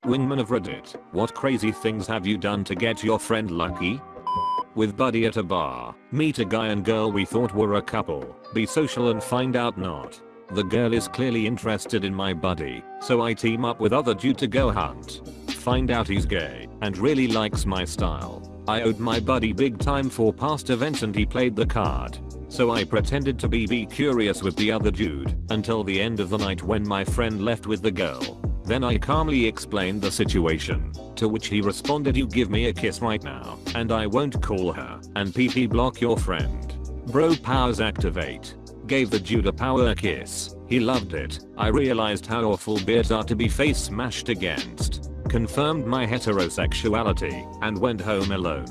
Wingmen of Reddit, what crazy things have you done to get your friend lucky? With buddy at a bar, meet a guy and girl we thought were a couple, be social and find out not. The girl is clearly interested in my buddy, so I team up with other dude to go hunt. Find out he's gay and really likes my style. I owed my buddy big time for past events and he played the card. So I pretended to be curious with the other dude until the end of the night when my friend left with the girl. Then I calmly explained the situation, to which he responded, "You give me a kiss right now and I won't call her, and PP block your friend." Bro powers activate. Gave the dude a power kiss. He loved it. I realized how awful beers are to be face smashed against. Confirmed my heterosexuality and went home alone.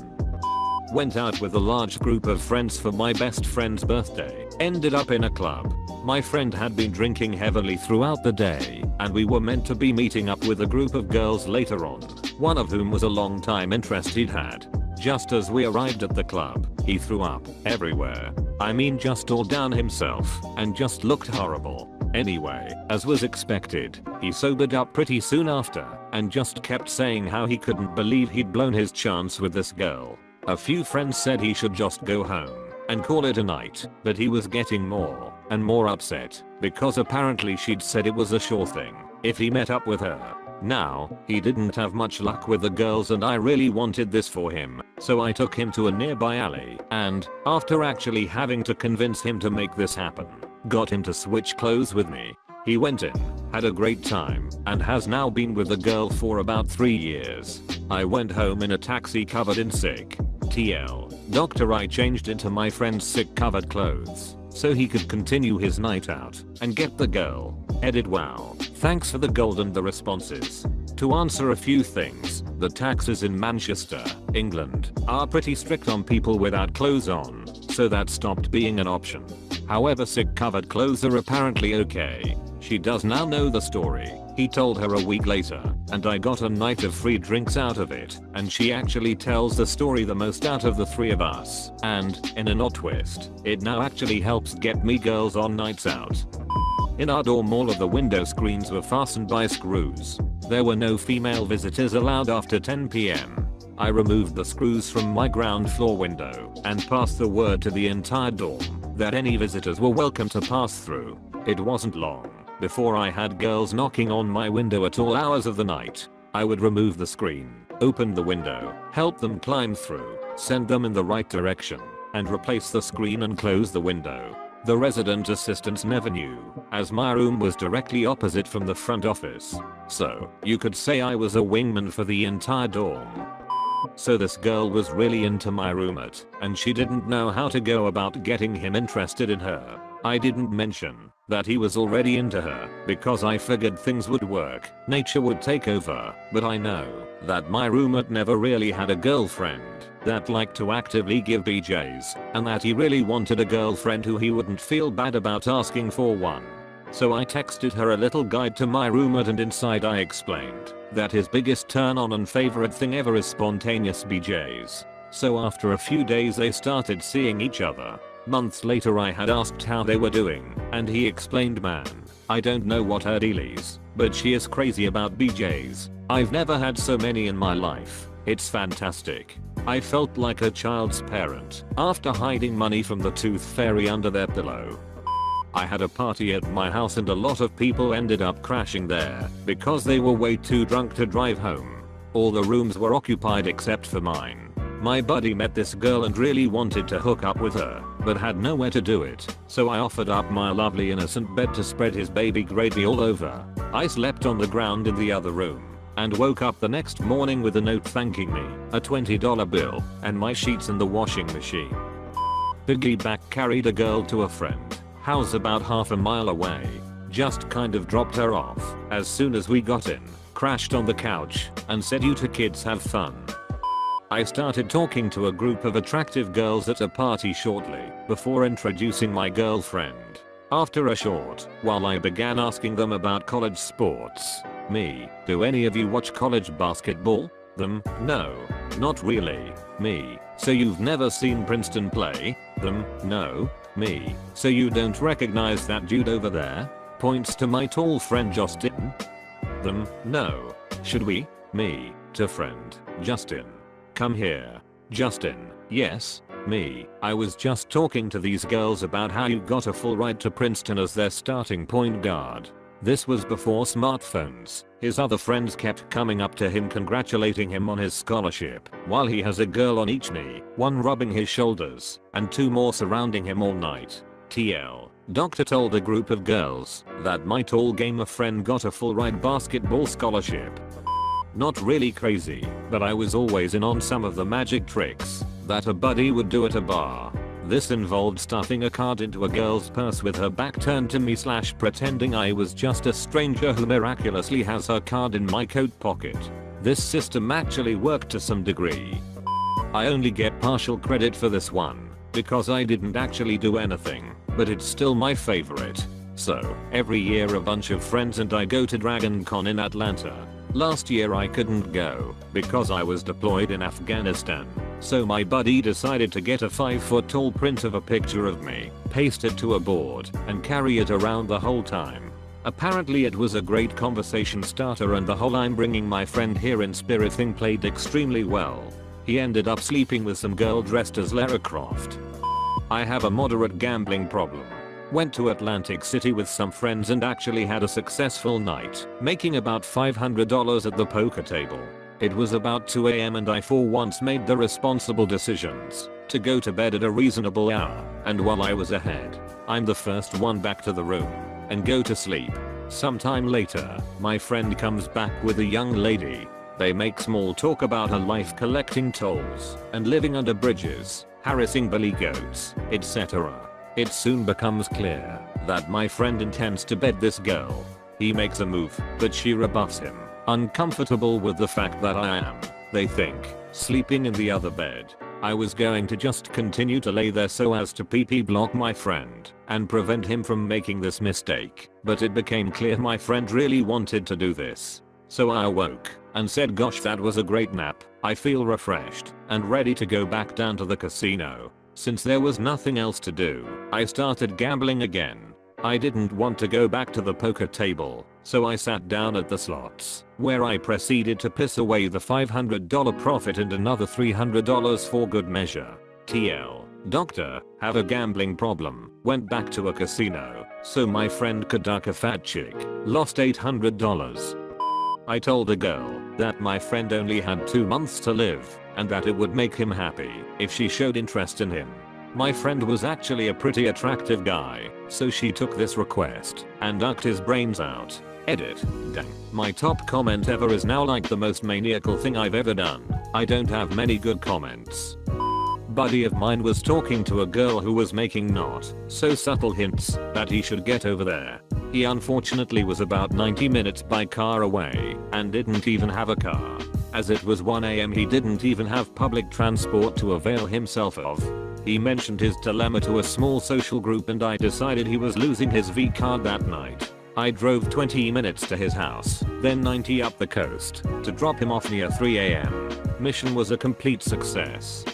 Went out with a large group of friends for my best friend's birthday. Ended up in a club. My friend had been drinking heavily throughout the day, and we were meant to be meeting up with a group of girls later on, one of whom was a long time interest he'd had. Just as we arrived at the club, he threw up everywhere. I mean just all down himself, and just looked horrible. Anyway, as was expected, he sobered up pretty soon after, and just kept saying how he couldn't believe he'd blown his chance with this girl. A few friends said he should just go home and call it a night, but he was getting more and more upset because apparently she'd said it was a sure thing if he met up with her. Now, he didn't have much luck with the girls and I really wanted this for him, so I took him to a nearby alley and, after actually having to convince him to make this happen, got him to switch clothes with me. He went in, had a great time, and has now been with the girl for about 3 years. I went home in a taxi covered in sick TL. Doctor, I changed into my friend's sick covered clothes so he could continue his night out and get the girl. Edit wow. Thanks for the gold and the responses. To answer a few things, the taxes in Manchester, England, are pretty strict on people without clothes on, so that stopped being an option. However, sick covered clothes are apparently okay. She does now know the story. He told her a week later, and I got a night of free drinks out of it, and she actually tells the story the most out of the three of us, and, in an odd twist, it now actually helps get me girls on nights out. In our dorm, all of the window screens were fastened by screws. There were no female visitors allowed after 10 PM. I removed the screws from my ground floor window and passed the word to the entire dorm that any visitors were welcome to pass through. It wasn't long before I had girls knocking on my window at all hours of the night. I would remove the screen, open the window, help them climb through, send them in the right direction, and replace the screen and close the window. The resident assistants never knew, as my room was directly opposite from the front office. So, you could say I was a wingman for the entire dorm. So this girl was really into my roommate, and she didn't know how to go about getting him interested in her. I didn't mention that he was already into her because I figured things would work, nature would take over, but I know that my roommate never really had a girlfriend that liked to actively give BJs, and that he really wanted a girlfriend who he wouldn't feel bad about asking for one. So I texted her a little guide to my roommate, and inside I explained that his biggest turn on and favorite thing ever is spontaneous BJs. So after a few days they started seeing each other. Months later I had asked how they were doing, and he explained, "Man, I don't know what her deal is, but she is crazy about BJs. I've never had so many in my life. It's fantastic." I felt like a child's parent after hiding money from the tooth fairy under their pillow. I had a party at my house and a lot of people ended up crashing there because they were way too drunk to drive home. All the rooms were occupied except for mine. My buddy met this girl and really wanted to hook up with her, but had nowhere to do it, so I offered up my lovely innocent bed to spread his baby gravy all over. I slept on the ground in the other room, and woke up the next morning with a note thanking me, a $20 bill, and my sheets in the washing machine. Piggyback carried a girl to a friend house about half a mile away, just kind of dropped her off as soon as we got in, crashed on the couch, and said, "You two kids have fun." I started talking to a group of attractive girls at a party shortly before introducing my girlfriend. After a short while I began asking them about college sports. Me, "Do any of you watch college basketball?" Them, "No, not really." Me, "So you've never seen Princeton play?" Them, "No." Me, "So you don't recognize that dude over there?" Points to my tall friend Justin. them? No. Should we? Me. To friend. Justin. Come here. Justin. Yes. Me. I was just talking to these girls about how you got a full ride to Princeton as their starting point guard. This was before smartphones. His other friends kept coming up to him congratulating him on his scholarship, while he has a girl on each knee, one rubbing his shoulders, and two more surrounding him all night. TL. Doctor told a group of girls that my tall gamer friend got a full ride basketball scholarship. Not really crazy, but I was always in on some of the magic tricks that a buddy would do at a bar. This involved stuffing a card into a girl's purse with her back turned to me / pretending I was just a stranger who miraculously has her card in my coat pocket. This system actually worked to some degree. I only get partial credit for this one, because I didn't actually do anything, but it's still my favorite. So, every year a bunch of friends and I go to Dragon Con in Atlanta. Last year I couldn't go because I was deployed in Afghanistan, so my buddy decided to get a 5-foot tall print of a picture of me, paste it to a board, and carry it around the whole time. Apparently it was a great conversation starter and the whole "I'm bringing my friend here in spirit" thing played extremely well. He ended up sleeping with some girl dressed as Lara Croft. I have a moderate gambling problem. Went to Atlantic City with some friends and actually had a successful night, making about $500 at the poker table. It was about 2 AM and I for once made the responsible decisions to go to bed at a reasonable hour, and while I was ahead, I'm the first one back to the room and go to sleep. Sometime later, my friend comes back with a young lady. They make small talk about her life collecting tolls and living under bridges, harassing billy goats, etc. It soon becomes clear that my friend intends to bed this girl. He makes a move, but she rebuffs him, uncomfortable with the fact that I am, they think, sleeping in the other bed. I was going to just continue to lay there so as to PP block my friend and prevent him from making this mistake, but it became clear my friend really wanted to do this. So I awoke and said, "Gosh, that was a great nap. I feel refreshed and ready to go back down to the casino." Since there was nothing else to do, I started gambling again. I didn't want to go back to the poker table, so I sat down at the slots, where I proceeded to piss away the $500 profit and another $300 for good measure. TL. Doctor, have a gambling problem, went back to a casino, so my friend could duck a fat chick, lost $800. I told a girl that my friend only had 2 months to live, and that it would make him happy if she showed interest in him. My friend was actually a pretty attractive guy, so she took this request and ducked his brains out. Edit. Dang. My top comment ever is now like the most maniacal thing I've ever done. I don't have many good comments. Buddy of mine was talking to a girl who was making not so subtle hints that he should get over there. He unfortunately was about 90 minutes by car away and didn't even have a car. As it was 1 AM he didn't even have public transport to avail himself of. He mentioned his dilemma to a small social group and I decided he was losing his V card that night. I drove 20 minutes to his house, then 90 up the coast, to drop him off near 3 AM. Mission was a complete success.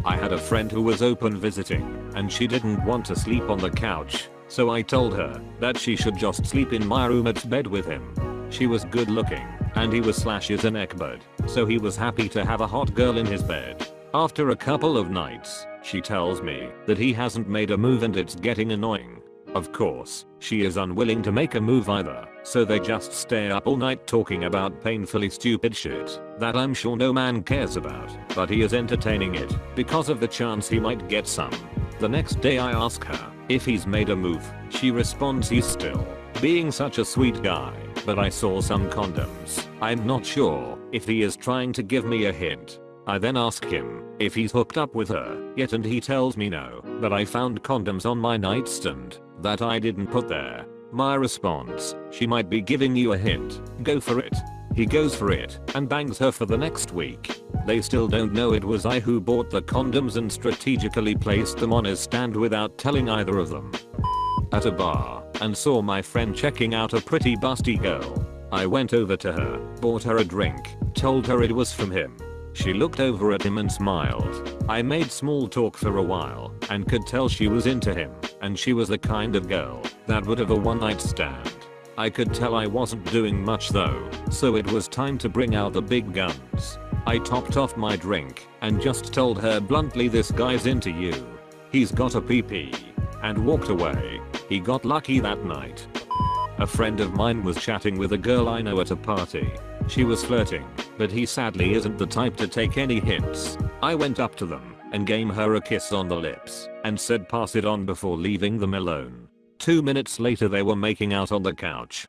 I had a friend who was open visiting, and she didn't want to sleep on the couch, so I told her that she should just sleep in my roommate's bed with him. She was good looking, and he was / an ekbird, so he was happy to have a hot girl in his bed. After a couple of nights, she tells me that he hasn't made a move and it's getting annoying. Of course, she is unwilling to make a move either, so they just stay up all night talking about painfully stupid shit that I'm sure no man cares about, but he is entertaining it because of the chance he might get some. The next day I ask her if he's made a move. She responds he's still being such a sweet guy, but I saw some condoms. I'm not sure if he is trying to give me a hint. I then ask him if he's hooked up with her yet and he tells me no, but I found condoms on my nightstand that I didn't put there. My response: she might be giving you a hint. Go for it. He goes for it and bangs her for the next week. They still don't know it was I who bought the condoms and strategically placed them on his stand without telling either of them. At a bar, and saw my friend checking out a pretty busty girl. I went over to her, bought her a drink, told her it was from him. She looked over at him and smiled. I made small talk for a while and could tell she was into him, and she was the kind of girl that would have a one-night stand. I could tell I wasn't doing much though, so it was time to bring out the big guns. I topped off my drink and just told her bluntly, this guy's into you. He's got a PP. And walked away. He got lucky that night. A friend of mine was chatting with a girl I know at a party. She was flirting, but he sadly isn't the type to take any hints. I went up to them and gave her a kiss on the lips and said pass it on before leaving them alone. 2 minutes later they were making out on the couch.